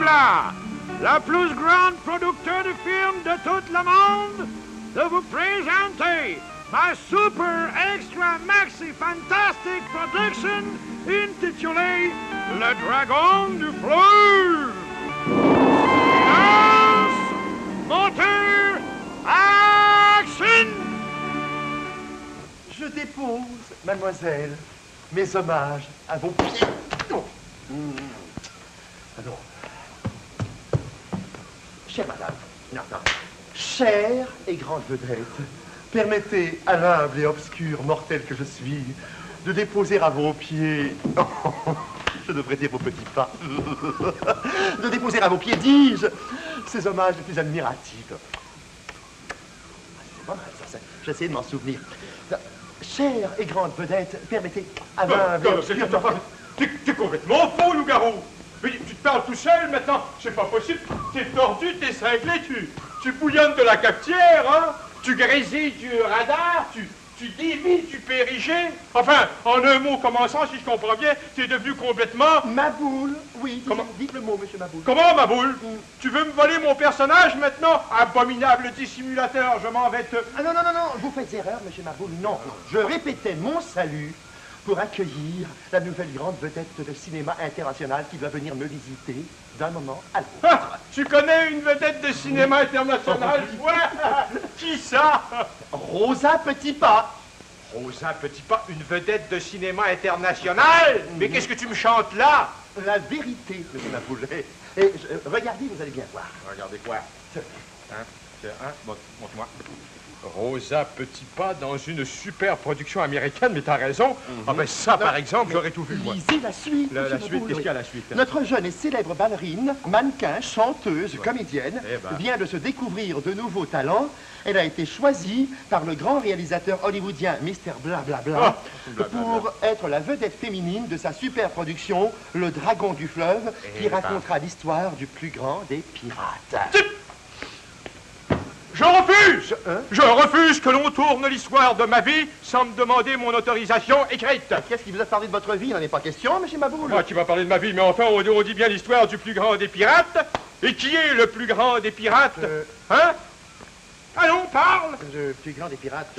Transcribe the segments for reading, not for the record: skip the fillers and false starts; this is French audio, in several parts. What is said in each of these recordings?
Blabla, la plus grande producteur de films de tout le monde, de vous présenter ma super extra maxi fantastic production intitulée Le Dragon du Fleuve. Silence, moteur, action! Je dépose, mademoiselle, mes hommages à vos pieds. Alors, chère madame, non. Chère et grande vedette, permettez à l'humble et obscur mortel que je suis de déposer à vos pieds... je devrais dire vos petits pas. De déposer à vos pieds, dis-je, ces hommages les plus admiratifs. C'est pas mal, ça. J'essaie de m'en souvenir. Chère et grande vedette, permettez à l'humble et obscur... T'es complètement faux, loup-garou. Mais tu te parles tout seul maintenant. C'est pas possible. T'es tordu, t'es cinglé, tu bouillonnes de la cafetière, hein. Tu grésilles du radar, tu dévis du périgée. Enfin, en un mot commençant, si je comprends bien, t'es devenu complètement... Maboule, oui, dites le mot, monsieur Maboule. Comment, Maboule? Tu veux me voler mon personnage maintenant? Abominable dissimulateur, je m'en vais te... Ah non, vous faites erreur, monsieur Maboule, non. Je répétais mon salut pour accueillir la nouvelle grande vedette de cinéma international qui va venir me visiter d'un moment à l'autre. Tu connais une vedette de cinéma international? Ouais. Qui ça? Rosa Petitpas. Rosa Petitpas, une vedette de cinéma international? Mais qu'est-ce que tu me chantes là? La vérité, monsieur Maboule. Et regardez, vous allez bien voir. Regardez quoi? Montre-moi. Rosa Petitpas dans une super production américaine, mais t'as raison. Ah ben ça, par exemple, j'aurais tout vu, moi. Lisez la suite. La suite, qu'est-ce qu'il y a la suite? Notre jeune et célèbre ballerine, mannequin, chanteuse, comédienne, vient de se découvrir de nouveaux talents. Elle a été choisie par le grand réalisateur hollywoodien Mr. Blablabla pour être la vedette féminine de sa super production Le Dragon du Fleuve, qui racontera l'histoire du plus grand des pirates. Je refuse! Je refuse que l'on tourne l'histoire de ma vie sans me demander mon autorisation écrite. Qu'est-ce qui vous a parlé de votre vie? Il n'en est pas question, monsieur Maboule. Moi qui m'a parlé de ma vie, mais enfin, on dit bien l'histoire du plus grand des pirates. Et qui est le plus grand des pirates? Hein? Allons, parle! Le plus grand des pirates,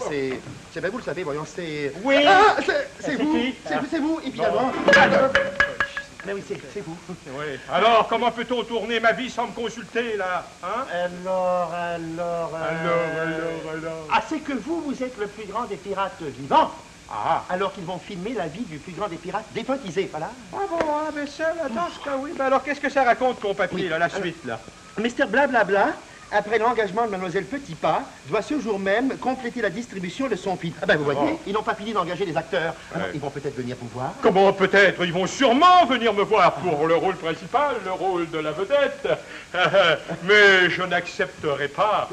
c'est vous le savez, voyons, c'est... Oui! Ah, c'est vous! C'est vous, évidemment! Mais oui, c'est vous. Oui. Alors, comment peut-on tourner ma vie sans me consulter, là? Hein? Alors... Ah, c'est que vous êtes le plus grand des pirates vivants. Ah. Alors qu'ils vont filmer la vie du plus grand des pirates défantisés, voilà. Ah bon, ah, mais ça, attends, oui. Ben alors, qu'est-ce que ça raconte, ton papier, là, la suite, là? Mr. Blablabla, après l'engagement de mademoiselle Petitpas, doit ce jour même compléter la distribution de son film. Ah ben, vous voyez, ils n'ont pas fini d'engager les acteurs. Alors, ils vont peut-être venir vous voir. Comment peut-être? Ils vont sûrement venir me voir pour le rôle principal, le rôle de la vedette. Mais je n'accepterai pas,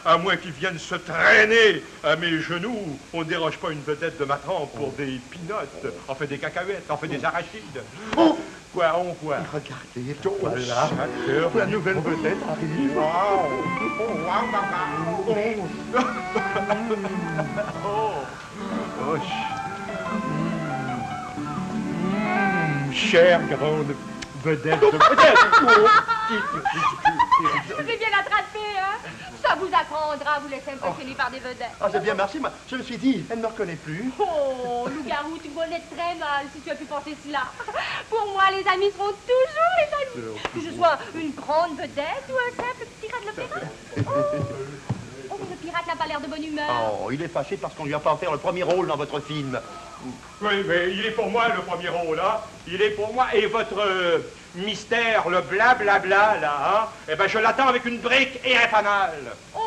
à moins qu'ils viennent se traîner à mes genoux. On ne déroge pas une vedette de ma trempe pour des peanuts, on fait des cacahuètes, on fait des arachides. Oh! Quoi? Regardez, voilà, la nouvelle vedette arrive. Chère grande vedette de Je vais bien l'attraper, hein? Ça vous apprendra à vous laisser impressionner par des vedettes. Ah, j'ai bien marché, moi. Je me suis dit, elle ne me reconnaît plus. Oh, loup-garou, tu me connais très mal si tu as pu penser cela. Pour moi, les amis seront toujours les amis. Que je sois une grande vedette ou un simple pirate de l'opéra. Oh, mais le pirate n'a pas l'air de bonne humeur. Oh, il est fâché parce qu'on lui a pas offert le premier rôle dans votre film. Oui, mais il est pour moi le premier rôle, hein. Il est pour moi. Et votre mystère, le blablabla, là, hein, eh ben je l'attends avec une brique et un fanal. Oh,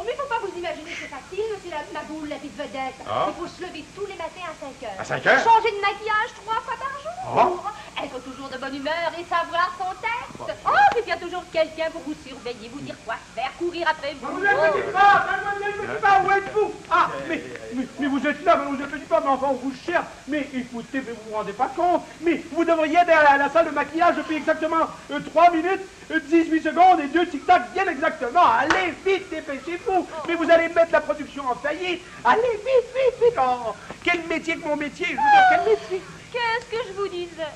mais faut pas vous imaginer que c'est facile, monsieur la boule, la petite vedette. Ah. Il faut se lever tous les matins à 5 heures. À 5 heures? Changer de maquillage 3 fois par jour. Ah. Être toujours de bonne humeur et savoir son texte. Oh, puis il y a toujours quelqu'un pour vous surveiller, vous dire quoi faire, courir après vous. Mademoiselle Petitpas, où êtes-vous? Ah, mais vous êtes là, mademoiselle Petitpas, mais enfin on vous cherche. Mais écoutez, mais vous vous rendez pas compte. Mais vous devriez être à la salle de maquillage depuis exactement 3 minutes, 18 secondes et 2 tic-tac, bien exactement. Allez, vite, dépêchez-vous. Mais vous allez mettre la production en faillite. Allez, vite. Oh, quel métier que mon métier, je veux dire, quel métier. Qu'est-ce que je vous disais?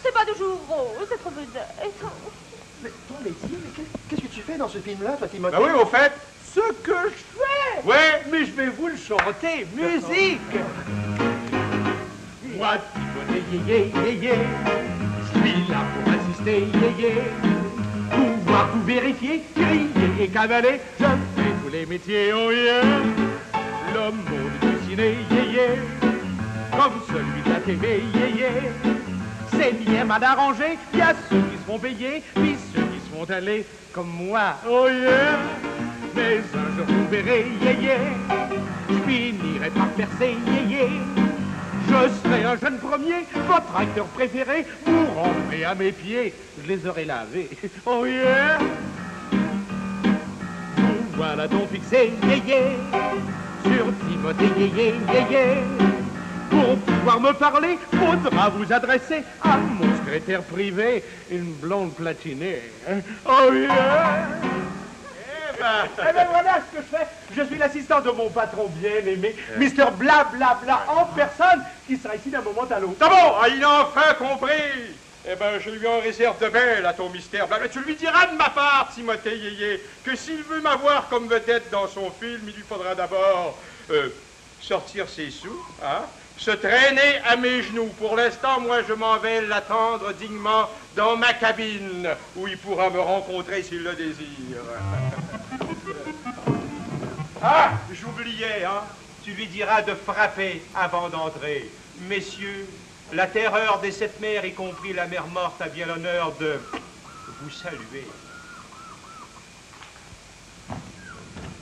C'est pas toujours rose, cette ce film-là, toi, Timothée? Ben oui, au fait, ce que je fais. Ouais, mais je vais vous le chanter. Musique. Moi, Timothée, yé, je suis là pour assister, yé, pouvoir tout vérifier, crier et cavaler, je fais tous les métiers, oh yeah. Le monde du ciné, yé, comme celui de la TV, yé, c'est bien mal arrangé, il y a ceux qui se font payer, puis ceux qui se font aller, comme moi, oh yeah. Mais un jour vous verrez, yé, je finirai par percer, yé. Je serai un jeune premier, votre acteur préféré, vous rentrez à mes pieds, je les aurai lavés, oh yeah. Vous voilà donc fixé, sur Timothée, Pour pouvoir me parler, faudra vous adresser à mon secrétaire privé, une blonde platinée, oh yeah. Eh ben voilà ce que je fais. Je suis l'assistant de mon patron bien-aimé, Mr. Blablabla, en personne, qui sera ici d'un moment à l'autre. C'est bon, il a enfin compris. Eh ben, je lui en réserve de belles à ton mystère. Mais tu lui diras de ma part, Timothée Yéyé, que s'il veut m'avoir comme vedette dans son film, il lui faudra d'abord sortir ses sous, hein, se traîner à mes genoux. Pour l'instant, moi, je m'en vais l'attendre dignement dans ma cabine, où il pourra me rencontrer s'il le désire. Ah, j'oubliais, hein. Tu lui diras de frapper avant d'entrer. Messieurs, la terreur des sept mers, y compris la mer morte, a bien l'honneur de vous saluer.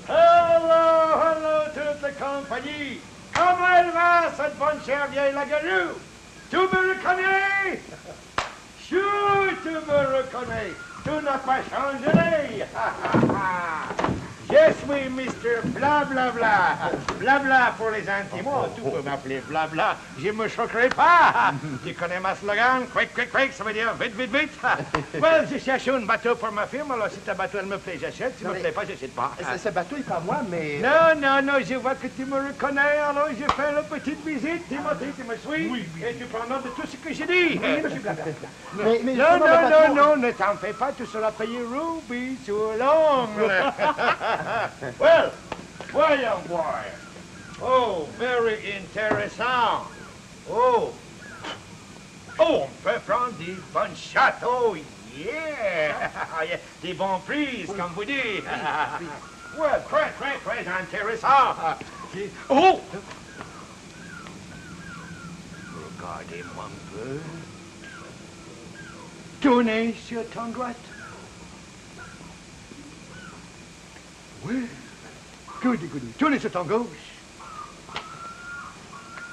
Hello, toute la compagnie. Comment elle va, cette bonne chère vieille Lagarou? Tu me reconnais? Chou, tu me reconnais. Tout n'a pas changé. Je suis Mr. Blablabla. Blabla pour les intimes. Tu peux m'appeler Blabla. Je me choquerai pas. Tu connais ma slogan? Quick, quick, quick. Ça veut dire vite, vite, vite. Well, je cherche un bateau pour ma firme. Alors, si ta bateau, elle me plaît, j'achète. Si ne me plaît pas, j'achète pas. Ce bateau est pas moi, mais... Non, je vois que tu me reconnais. Alors, je fais la petite visite. Timothée, tu me suis? Oui. Et tu prends note de tout ce que j'ai dit. Oui, monsieur Blabla. Non, ne t'en fais pas. Tu seras payé Ruby sur l'ongle. Well, voyons voir. Oh, very intéressant. Oh, on peut prendre des bons châteaux. Yeah. Des bons prises, comme vous dites. Well, très, très, très intéressant. Oh! Regardez-moi un peu. Tournez sur ton droite. Oui. Good. Tournez sur ton gauche.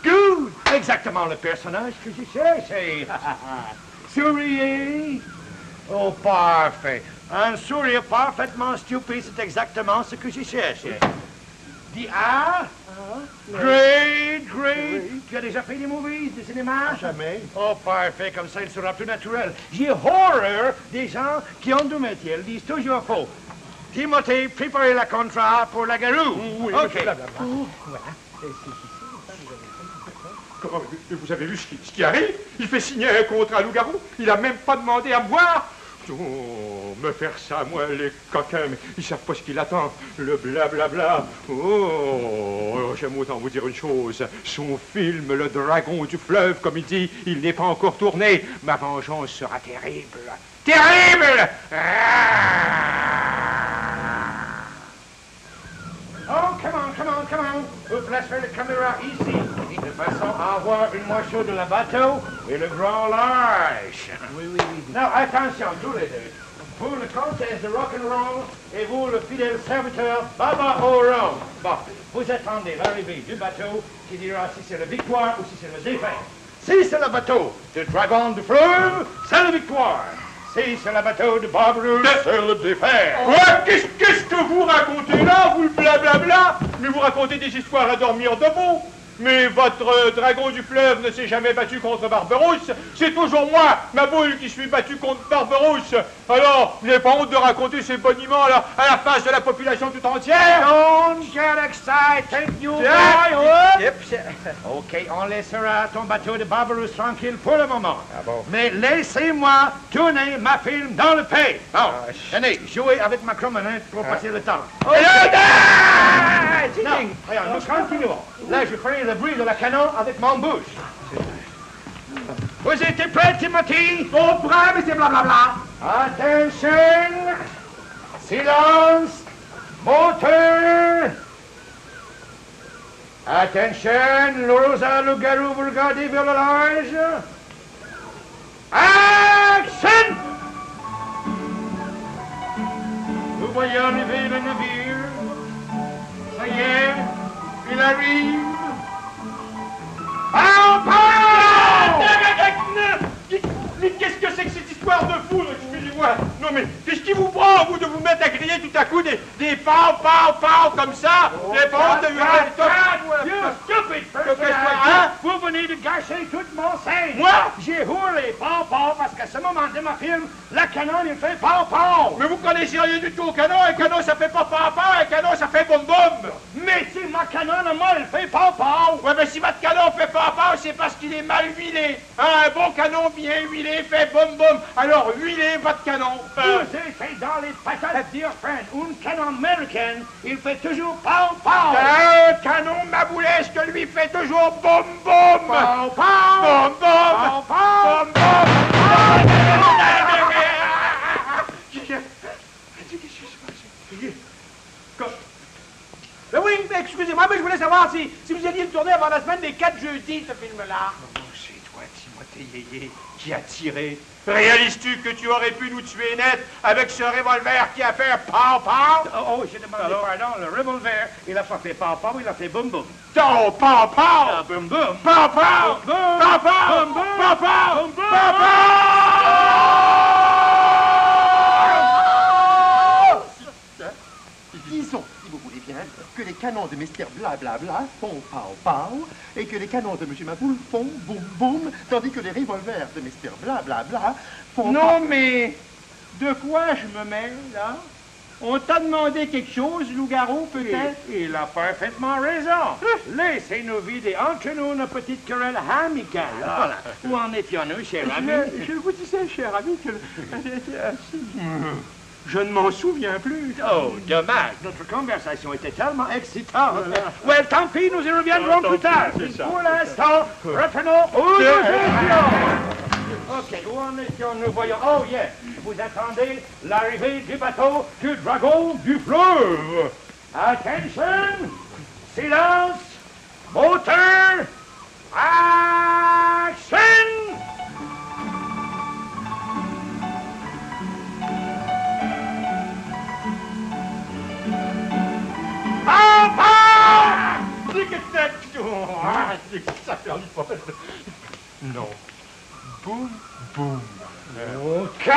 Good. Exactement le personnage que je cherchais. Souriez. Oh, parfait. Un sourire parfaitement stupide, c'est exactement ce que je cherchais. Dis ah. Great. Tu as déjà fait des movies, du cinéma? Jamais. Oh, parfait, comme ça il sera plus naturel. J'ai horreur des gens qui ont du métier, ils disent toujours faux. Timothée, préparez la contrat pour la Garou. Oui, OK. Voilà. Comment, vous avez vu ce qui arrive? Il fait signer un contrat à loup-garou. Il a même pas demandé à me voir. Oh, me faire ça, moi, les coquins, mais ils savent pas ce qu'il attend. Le blablabla. Oh, j'aime autant vous dire une chose. Son film, Le Dragon du Fleuve, comme il dit, il n'est pas encore tourné. Ma vengeance sera terrible. Terrible! Oh, come on. Vous placerez la caméra ici, de façon à avoir une moitié de la bateau et le grand large. Oui. Non, attention, tous les deux. Vous, le comtesse de rock'n'roll, et vous, le fidèle serviteur Baba O'Ron. Bon, vous attendez l'arrivée du bateau qui dira si c'est la victoire ou si c'est la défaite. Si c'est le bateau du Dragon du Fleuve, c'est la victoire. Si c'est le bateau de Barbarousse, c'est le défaite. Quoi? Qu'est-ce que vous racontez là, vous le blablabla? Mais vous racontez des histoires à dormir debout. Mais votre dragon du fleuve ne s'est jamais battu contre Barberousse. C'est toujours moi, ma boule, qui suis battu contre Barberousse. Alors, vous n'avez pas honte de raconter ces boniments là, à la face de la population tout entière? Don't get excited, you boy! OK, on laissera ton bateau de Barberousse tranquille pour le moment. Ah bon? Mais laissez-moi tourner ma film dans le pays. Bon, tenez, jouez avec ma cromonette pour passer le temps. Okay. Non, regarde, nous continuons. Là, je ferai le bruit de la canon avec mon bouche. Vous êtes prêts, Timothy? Bon, prêt, mais c'est blablabla. Attention! Silence! Moteur! Attention! Rosa, loup-garou, vous regardez vers le large. Action! Vous voyez arriver le navire. Ça y est, il arrive. Pow, pow! Mais qu'est-ce que c'est que cette histoire de fou, là? Excusez-moi. Non, mais qu'est-ce qui vous prend, vous, de vous mettre à crier tout à coup des pow, pow, pow, comme ça? Des pow de You stupid person! Hein? Vous venez de gâcher toute mon scène! Moi? J'ai hurlé pow, pow parce qu'à ce moment de ma film, la canon, il fait pow, pow! Mais vous connaissez rien du tout au canon. Un canon, ça fait pas pow, pow. Un canon, ça fait boum, boum. Mais si ma canon à moi, elle fait pow, pow! Ouais, mais si votre canon fait pow, pow, c'est parce qu'il est mal huilé. Hein, un bon canon bien huilé fait boum, boum. Alors, huilez votre canon. Vous êtes dans les patates, dear friend. Un canon américain, il fait toujours pow, pow! Un canon maboulesque, lui, fait toujours boum, boum. Pow, pow! Boum, boum. Pow, pow! Boum, boum. Ben oui, excusez-moi, mais je voulais savoir si vous alliez le tourner avant la semaine des 4 jeudis, ce film-là. C'est toi, Timothée Yéyé, qui a tiré. Réalises-tu que tu aurais pu nous tuer net avec ce revolver qui a fait pow, pow? Oh, j'ai demandé pardon, le revolver, il a pas fait pow, pow, il a fait boum, boum. Oh, pow, pow! Boum, boum. Pow, pow! Boum, Pow, pow! boum, boum. Pow, pow! Boum, boum. Pow, pow! Disons, si vous voulez bien, que les canons de Mr. Blablabla font pow pow et que les canons de M. Maboule font boum boum, tandis que les revolvers de Mr. Blablabla font Non, mais de quoi je me mêle, là? On t'a demandé quelque chose, loup-garou, peut-être? Il a parfaitement raison. Laissez-nous vider entre nous une petite querelle amicale. Voilà. Où en étions-nous, cher ami? Je vous disais, cher ami, que... Je ne m'en souviens plus. Oh, dommage. Notre conversation était tellement excitante. Well, tant pis, nous y reviendrons plus tard. Pour l'instant, reprenons où nous étions. OK, où en étions-nous? Voyons. Oh, yes. Vous attendez l'arrivée du bateau du dragon du fleuve. Attention! Silence! Moteur! Action! Non. Boum, boum. Oh, cut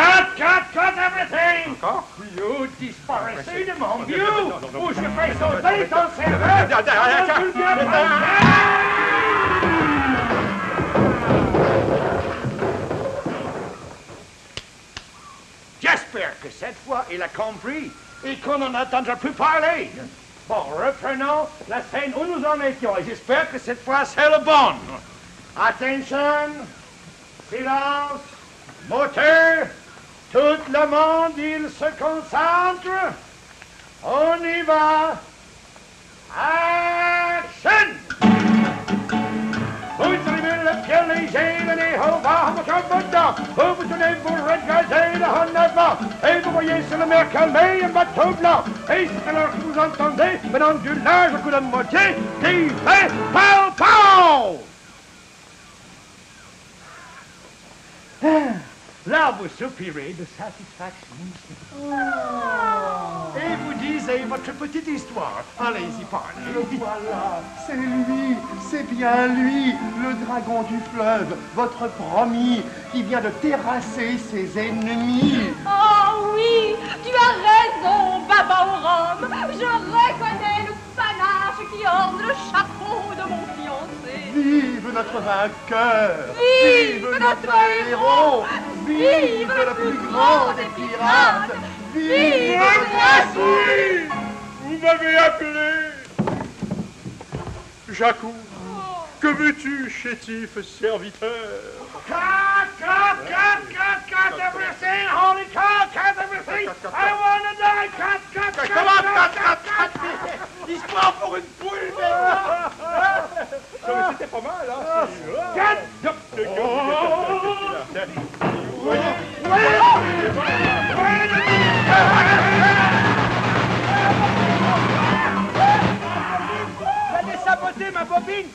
everything! Encore? You disparaissez de mon view! Ou je fais sauter ton cerveau! J'espère que cette fois, il a compris et qu'on n'en entendra plus parler. Bon, reprenons la scène où nous en étions et j'espère que cette fois, c'est le bon. Attention! Silence! Moteur! Tout le monde, il se concentre! On y va! Action! Vous trivez le pied léger, le nez au bas, votre bout dedans. Vous tenez, vous regardez le en avant. Et vous voyez sur le mer calmé un bateau blanc. Et c'est alors que vous entendez, venant du large coup de moitié, qui fait pow pow! Là, vous soupirez de satisfaction. Et vous disiez votre petite histoire. Allez-y, parlez. Voilà, c'est lui, c'est bien lui, le dragon du fleuve, votre promis, qui vient de terrasser ses ennemis. Oh oui, tu as raison, Baba au rhum. Je reconnais le panache qui orne le chapeau de mon fiancé. Vive notre vainqueur! Vive notre héros! Vive le plus grand des pirates! Vive Merci! Vous m'avez appelé. Jacou, que veux-tu, chétif serviteur? Cut everything! Holy cut everything! I wanna die! Cut! Comment cut? Il se prend pour une poule, mais c'était pas mal, hein? Vous allez saboter ma bobine!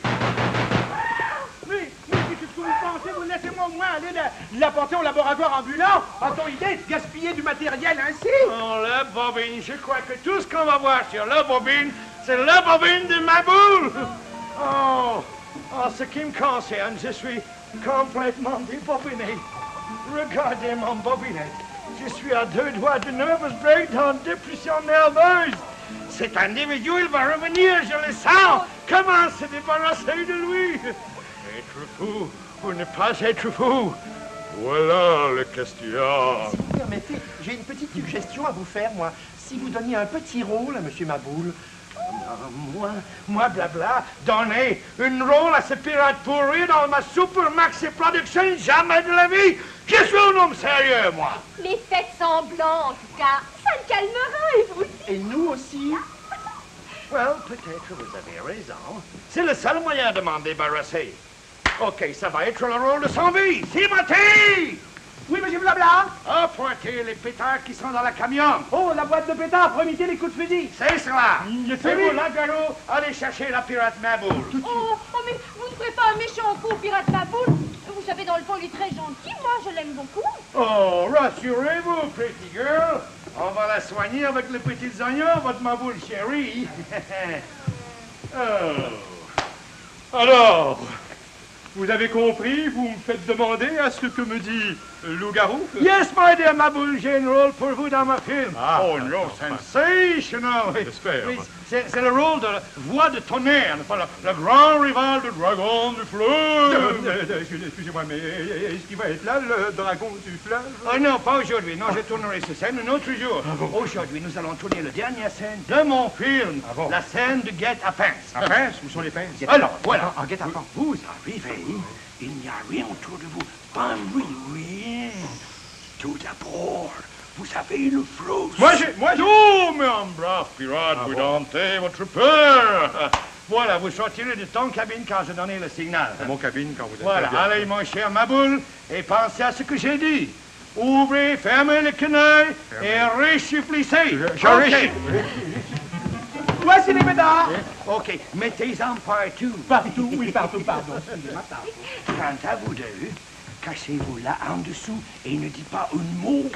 Mais qu'est-ce que vous pensez? Vous laissez-moi au moins aller l'apporter au laboratoire ambulant. À ton idée de gaspiller du matériel ainsi? Oh, la bobine, je crois que tout ce qu'on va voir sur la bobine, c'est la bobine de ma boule! Oh, en ce qui me concerne, je suis complètement débobiné. Regardez mon bobinette. Je suis à 2 doigts de nervous breakdown, dépression nerveuse. Cet individu, il va revenir, je le sens. Comment se débarrasser de lui? Être fou ou ne pas être fou? Voilà la question. Si vous permettez, j'ai une petite suggestion à vous faire, moi. Si vous donniez un petit rôle à Monsieur Maboule. Moi, blabla, donner une rôle à ce pirate pourri dans ma Super Maxi Production, jamais de la vie. Je suis un homme sérieux, moi. Mais faites semblant, en tout cas. Ça me calmera, et vous aussi. Et nous aussi. Well, peut-être vous avez raison. C'est le seul moyen de m'en débarrasser. OK, ça va être le rôle de Sanvi. Timothy! Oui, monsieur Blabla? Apportez les pétards qui sont dans la camion. Oh, la boîte de pétards, remettez les coups de fusil. C'est cela. Je sais, Et oui. vous, Lagaro, allez chercher la pirate Maboule. Oh, mais vous ne ferez pas un méchant coup, pirate Maboule. Vous savez, dans le fond, il est très gentil. Moi, je l'aime beaucoup. Oh, rassurez-vous, pretty girl. On va la soigner avec les petits oignons, votre Maboule chérie. Oh. Alors, vous avez compris, vous me faites demander à ce que me dit Loup-garou? Yes, my dear Maboule, j'ai un rôle pour vous dans ma film. Ah, oh no, sensational. J'espère. Oui, c'est le rôle de la voix de tonnerre, le grand rival du dragon du fleuve. Excusez-moi, mais est-ce qu'il va être là, le dragon du fleuve? Oh non, pas aujourd'hui. Non, je tournerai cette scène un autre jour. Aujourd'hui, nous allons tourner la dernière scène de mon film. Ah bon? La scène de guet-apens. À pince? Où sont les pinces? Alors, voilà. En guet-apens. Vous arrivez, il n'y a rien autour de vous. Pas rien. Tout d'abord, vous avez le flot. Moi, oh, mais un brave pirate, vous domptez votre peur. Voilà, vous sortirez de ton cabine quand je donnerai le signal. Mon cabine, quand vous êtes Voilà, bien. allez, mon cher Maboule, et pensez à ce que j'ai dit. Ouvrez, fermez le quenaille et réchaufflissez. J'en Voici les pétards. OK, mettez-en partout. Partout, oui, partout, pardon. Excusez-moi, pardon. Quant à vous deux, cachez-vous là en dessous et ne dites pas un mot.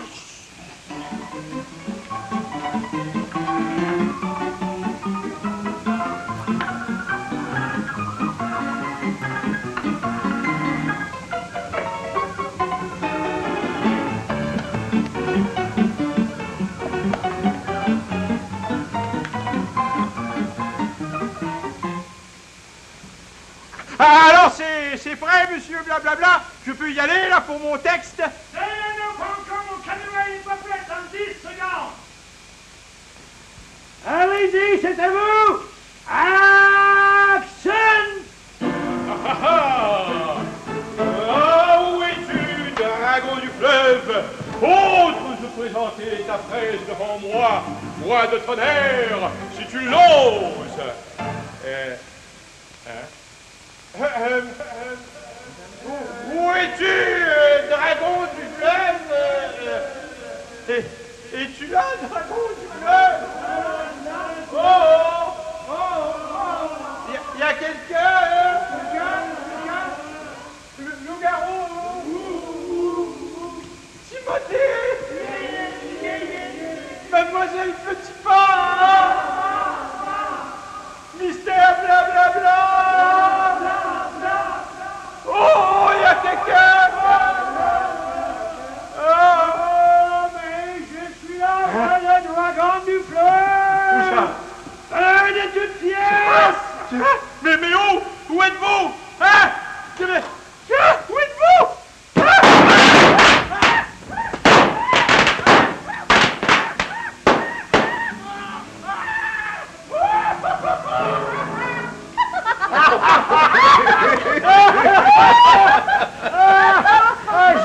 Alors, c'est prêt, monsieur Blablabla? Je peux y aller, là, pour mon texte? Allez-y, c'est à vous! Action! Ah, où es-tu, dragon du fleuve? Ose se présenter ta fraise devant moi, voix de tonnerre, si tu l'oses. Où es-tu, dragon du fleuve? Es-tu là, dragon du fleuve? Y a quelqu'un? Loup-garou? Timothée? Mademoiselle Petit Pas? Mystère blablabla? Oh, y a quelqu'un? Oh, mais je suis là, le dragon du fleuve! Où ça? Un de toutes pièces! Mais où? Où êtes-vous? Ah! Où êtes-vous?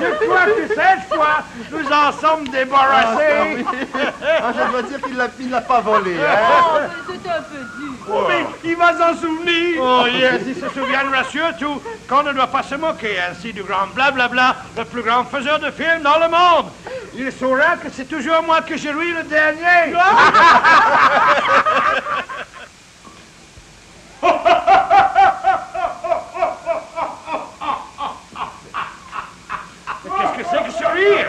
Je crois que cette fois, nous en sommes débarrassés. Je dois dire qu'il l'a pas volé. Hein? Oh, c'était un peu dur. Oh, mais il va s'en souvenir. Oh yes, il se souviendra surtout qu'on ne doit pas se moquer ainsi du grand blablabla, le plus grand faiseur de films dans le monde. Il saura que c'est toujours moi que je lui le dernier. Qu'est-ce que c'est que ce rire?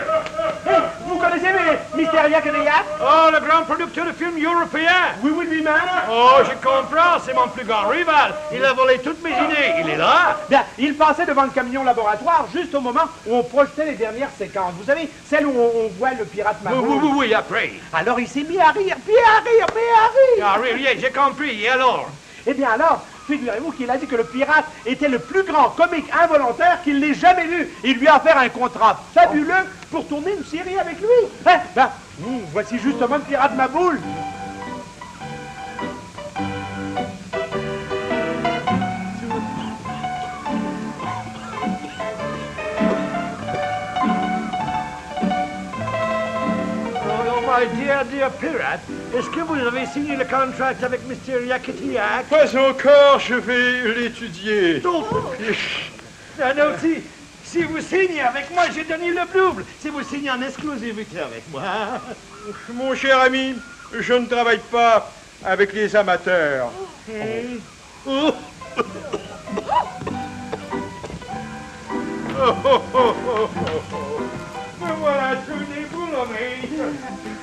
Vous connaissez Mysteria Cadillac? Oh, le grand producteur de films européen. Oui, oui, lui-même. Oh, je comprends, c'est mon plus grand rival. Il a volé toutes mes idées. Il est là. Bien, il passait devant le camion laboratoire juste au moment où on projetait les dernières séquences. Vous savez, celle où on voit le pirate Maboul. Oui, après. Alors il s'est mis à rire, puis à rire, puis à rire. Ah, oui, j'ai compris. Et alors? Eh bien alors, figurez-vous qu'il a dit que le pirate était le plus grand comique involontaire qu'il n'ait jamais vu. Il lui a offert un contrat fabuleux pour tourner une série avec lui. Hein? Ben, voici justement le pirate Maboul. My dear pirate, est-ce que vous avez signé le contrat avec Mysteria Cadillac? Pas encore, je vais l'étudier. Non, si vous signez avec moi, j'ai donné le double. Si vous signez en exclusivité avec moi. Mon cher ami, je ne travaille pas avec les amateurs. Oh. Me voilà tout déboulonné,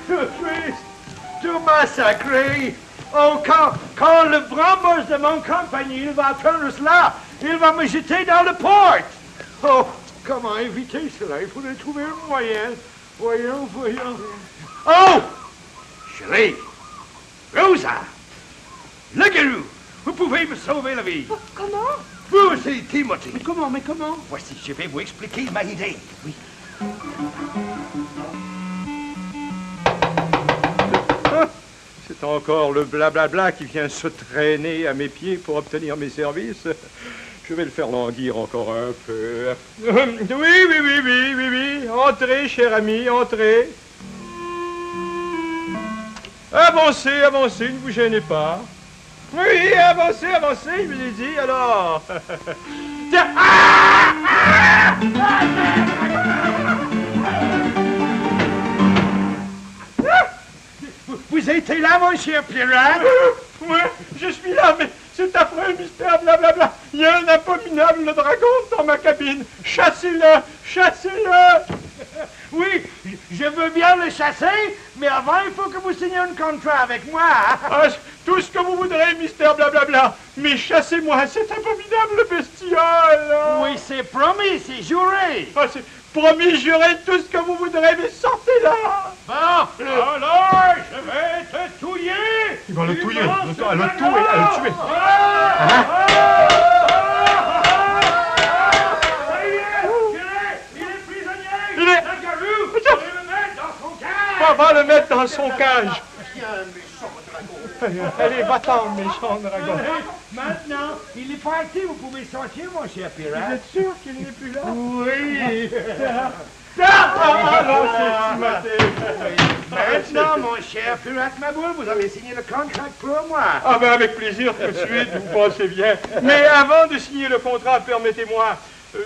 tout triste, tout massacré. Oh, quand le grand boss de mon compagnie il va apprendre cela, il va me jeter dans le port. Oh, comment éviter cela? Il faudrait trouver un moyen. Voyons. Oh! Chérie! Rosa! Le garou! Vous pouvez me sauver la vie. Comment? Vous aussi, Timothy. Mais comment? Voici, je vais vous expliquer ma idée. Oui. C'est encore le blablabla qui vient se traîner à mes pieds pour obtenir mes services. Je vais le faire languir encore un peu. Oui. Entrez, cher ami, entrez. Avancez, ne vous gênez pas. Oui, avancez, je vous ai dit, alors. Tiens. Vous étiez là, mon cher pirate? Oui, je suis là, mais c'est affreux, mystère, blablabla. Il y a un abominable dragon dans ma cabine. Chassez-le. Oui, je veux bien le chasser, mais avant, il faut que vous signiez un contrat avec moi. Ah, tout ce que vous voudrez, mystère, blablabla. Mais chassez-moi cet abominable bestiole. Oui, c'est promis, c'est juré. Ah, c'est promis, juré, tout ce que vous voudrez, mais sortez là. Bon, alors, je vais te touiller. Il va le touiller, elle le tuer. Ça y est, il est prisonnier. Le garou, je vais le mettre dans son cage. On va le mettre dans son cage. Viens, méchant dragon. Allez, va-t'en, méchant dragon. Maintenant, il est parti, vous pouvez sortir, mon cher Vous pirate. êtes sûr qu'il n'est plus là? Oui. Ah non, c'est Timothée. Maintenant, mon cher pirate Maboul, vous avez signé le contrat pour moi. Ah ben avec plaisir, tout de suite, vous pensez bien. Mais avant de signer le contrat, permettez-moi,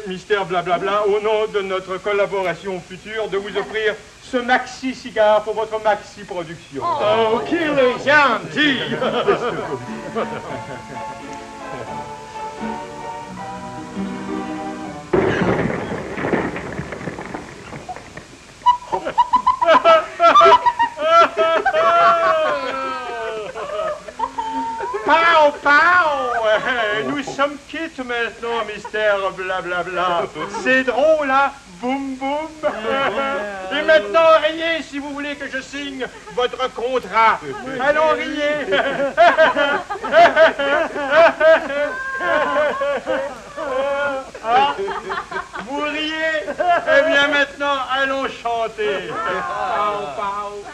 mystère blablabla, au nom de notre collaboration future, de vous offrir ce maxi-cigare pour votre maxi-production. Oh, qu'il est gentil. Pow, pow! Nous sommes quittes maintenant, mystère blablabla. C'est drôle, hein? Boum, boum. Et maintenant, riez si vous voulez que je signe votre contrat. Allons, riez. Vous riez? Eh bien maintenant, allons chanter. Pao, pao.